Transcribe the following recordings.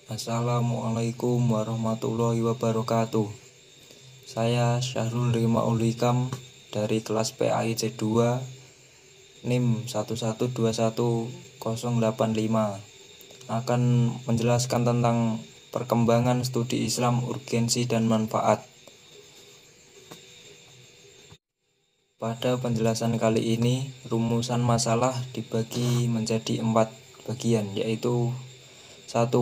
Assalamualaikum warahmatullahi wabarakatuh. Saya Syahrul Rimaul Hikam dari kelas PAIC 2 NIM 1121085 akan menjelaskan tentang perkembangan studi Islam, urgensi dan manfaat. Pada penjelasan kali ini, rumusan masalah dibagi menjadi 4 bagian, yaitu 1.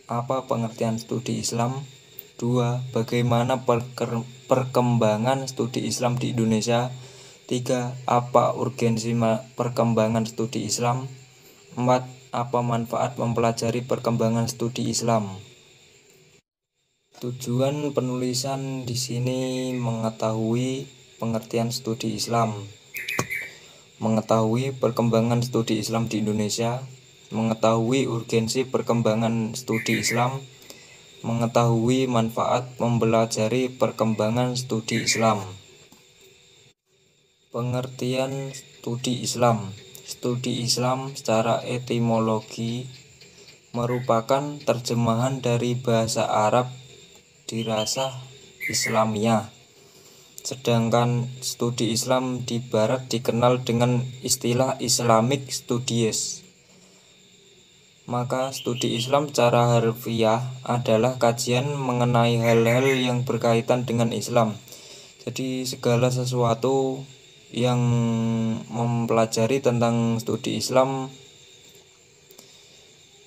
Apa pengertian studi Islam? 2. Bagaimana perkembangan studi Islam di Indonesia? 3. Apa urgensi perkembangan studi Islam? 4. Apa manfaat mempelajari perkembangan studi Islam? Tujuan penulisan di sini mengetahui pengertian studi Islam, mengetahui perkembangan studi Islam di Indonesia, mengetahui urgensi perkembangan studi Islam, mengetahui manfaat mempelajari perkembangan studi Islam. Pengertian studi Islam. Studi Islam secara etimologi merupakan terjemahan dari bahasa Arab dirasah Islamiyah. Sedangkan studi Islam di Barat dikenal dengan istilah Islamic Studies. Maka studi Islam secara harfiah adalah kajian mengenai hal-hal yang berkaitan dengan Islam. Jadi segala sesuatu yang mempelajari tentang studi Islam,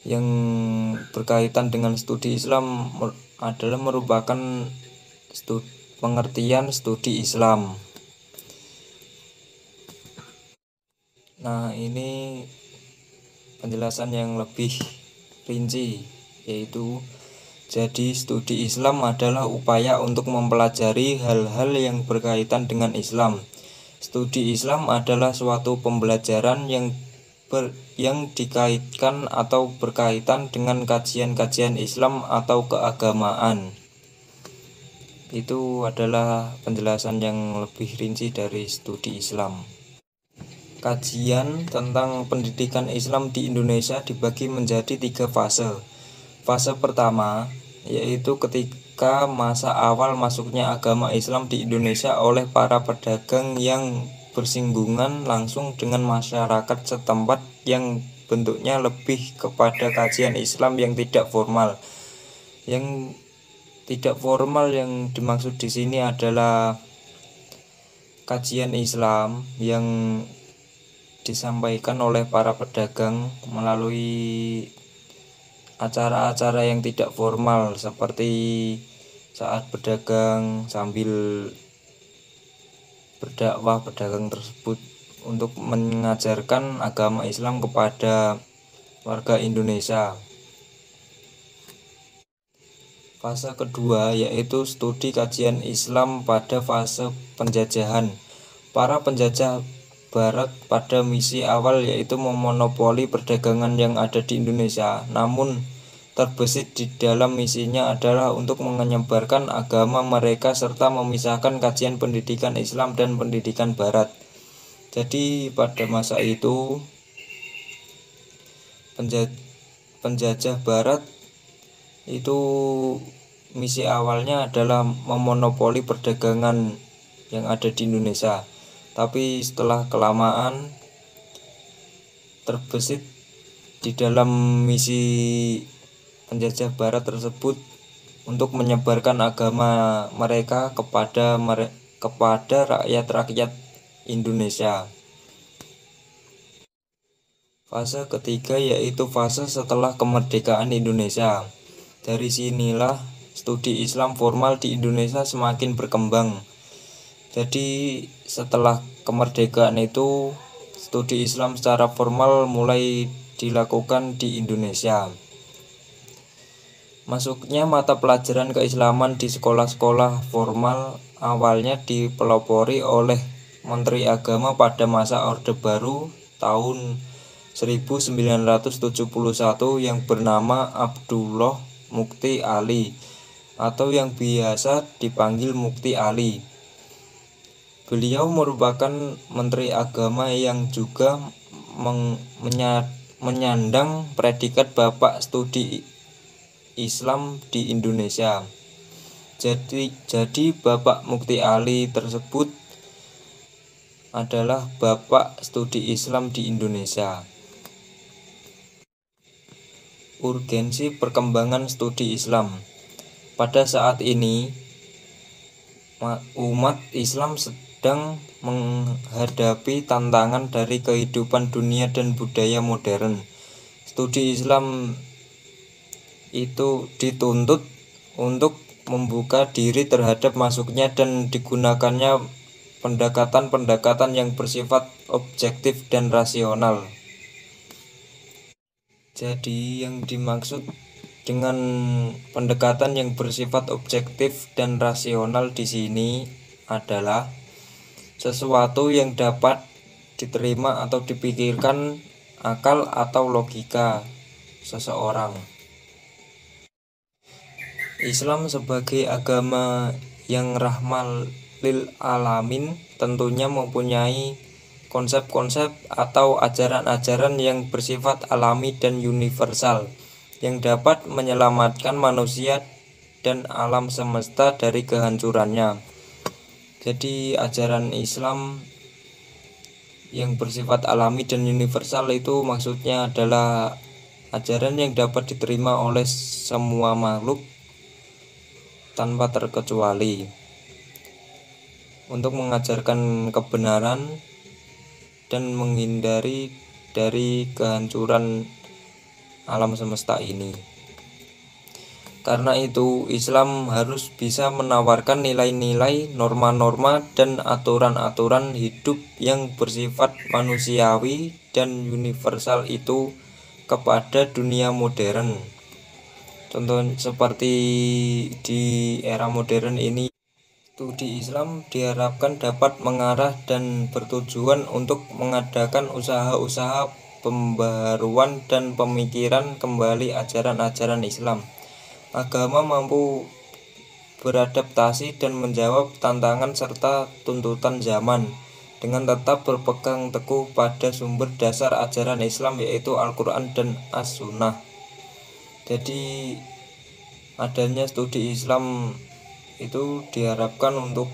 yang berkaitan dengan studi Islam adalah merupakan pengertian studi Islam. Nah, ini penjelasan yang lebih rinci, yaitu jadi studi Islam adalah upaya untuk mempelajari hal-hal yang berkaitan dengan Islam. Studi Islam adalah suatu pembelajaran yang dikaitkan atau berkaitan dengan kajian-kajian Islam atau keagamaan. Itu adalah penjelasan yang lebih rinci dari studi Islam. Kajian tentang pendidikan Islam di Indonesia dibagi menjadi 3 fase. Fase pertama yaitu ketika masa awal masuknya agama Islam di Indonesia oleh para pedagang yang bersinggungan langsung dengan masyarakat setempat, yang bentuknya lebih kepada kajian Islam yang tidak formal. Yang tidak formal yang dimaksud di sini adalah kajian Islam yang disampaikan oleh para pedagang melalui acara-acara yang tidak formal, seperti saat berdagang sambil berdakwah pedagang tersebut untuk mengajarkan agama Islam kepada warga Indonesia. Fase kedua yaitu studi kajian Islam pada fase penjajahan. Para penjajah Barat pada misi awal yaitu memonopoli perdagangan yang ada di Indonesia, namun terbesit di dalam misinya adalah untuk menyebarkan agama mereka serta memisahkan kajian pendidikan Islam dan pendidikan Barat. Jadi pada masa itu penjajah Barat itu misi awalnya adalah memonopoli perdagangan yang ada di Indonesia. Tapi setelah kelamaan terbesit di dalam misi penjajah Barat tersebut untuk menyebarkan agama mereka kepada rakyat-rakyat Indonesia. Fase ketiga yaitu fase setelah kemerdekaan Indonesia. Dari sinilah studi Islam formal di Indonesia semakin berkembang. Jadi setelah kemerdekaan itu studi Islam secara formal mulai dilakukan di Indonesia. Masuknya mata pelajaran keislaman di sekolah-sekolah formal awalnya dipelopori oleh Menteri Agama pada masa Orde Baru tahun 1971 yang bernama Abdullah Mukti Ali atau yang biasa dipanggil Mukti Ali. Beliau merupakan Menteri Agama yang juga menyandang predikat Bapak Studi Islam di Indonesia. Jadi Bapak Mukti Ali tersebut adalah Bapak Studi Islam di Indonesia. Urgensi perkembangan studi Islam. Pada saat ini umat Islam sedang menghadapi tantangan dari kehidupan dunia dan budaya modern. Studi Islam itu dituntut untuk membuka diri terhadap masuknya dan digunakannya pendekatan-pendekatan yang bersifat objektif dan rasional. Jadi yang dimaksud dengan pendekatan yang bersifat objektif dan rasional di sini adalah sesuatu yang dapat diterima atau dipikirkan akal atau logika seseorang. Islam sebagai agama yang rahmah lil alamin tentunya mempunyai konsep-konsep atau ajaran-ajaran yang bersifat alami dan universal yang dapat menyelamatkan manusia dan alam semesta dari kehancurannya. Jadi ajaran Islam yang bersifat alami dan universal itu maksudnya adalah ajaran yang dapat diterima oleh semua makhluk tanpa terkecuali untuk mengajarkan kebenaran dan menghindari dari kehancuran alam semesta ini. Karena itu Islam harus bisa menawarkan nilai-nilai, norma-norma, dan aturan-aturan hidup yang bersifat manusiawi dan universal itu kepada dunia modern. Contoh seperti di era modern ini, studi Islam diharapkan dapat mengarah dan bertujuan untuk mengadakan usaha-usaha pembaharuan dan pemikiran kembali ajaran-ajaran Islam. Agama mampu beradaptasi dan menjawab tantangan serta tuntutan zaman dengan tetap berpegang teguh pada sumber dasar ajaran Islam yaitu Al-Quran dan As-Sunnah. Jadi adanya studi Islam itu diharapkan untuk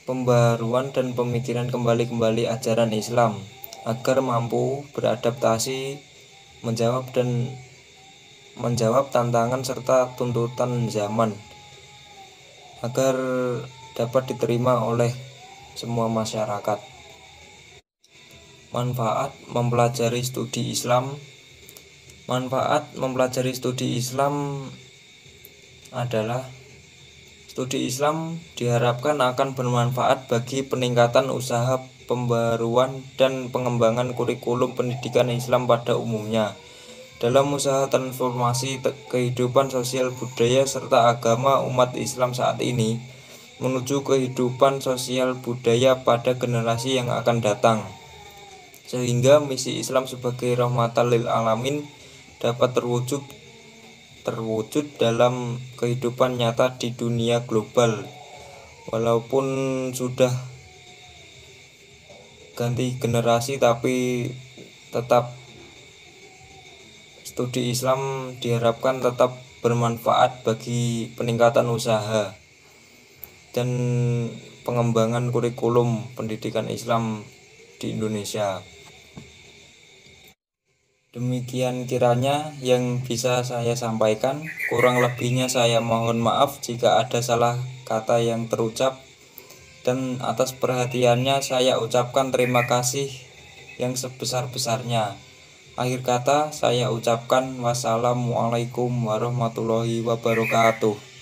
pembaruan dan pemikiran kembali ajaran Islam agar mampu beradaptasi, menjawab tantangan serta tuntutan zaman agar dapat diterima oleh semua masyarakat. Manfaat mempelajari studi Islam. Manfaat mempelajari studi Islam adalah studi Islam diharapkan akan bermanfaat bagi peningkatan usaha pembaruan dan pengembangan kurikulum pendidikan Islam pada umumnya dalam usaha transformasi kehidupan sosial budaya serta agama umat Islam saat ini menuju kehidupan sosial budaya pada generasi yang akan datang, sehingga misi Islam sebagai rahmatan lil alamin dapat terwujud dalam kehidupan nyata di dunia global. Walaupun sudah ganti generasi tapi tetap studi Islam diharapkan tetap bermanfaat bagi peningkatan usaha dan pengembangan kurikulum pendidikan Islam di Indonesia. Demikian kiranya yang bisa saya sampaikan. Kurang lebihnya saya mohon maaf jika ada salah kata yang terucap, dan atas perhatiannya saya ucapkan terima kasih yang sebesar-besarnya. Akhir kata saya ucapkan wassalamualaikum warahmatullahi wabarakatuh.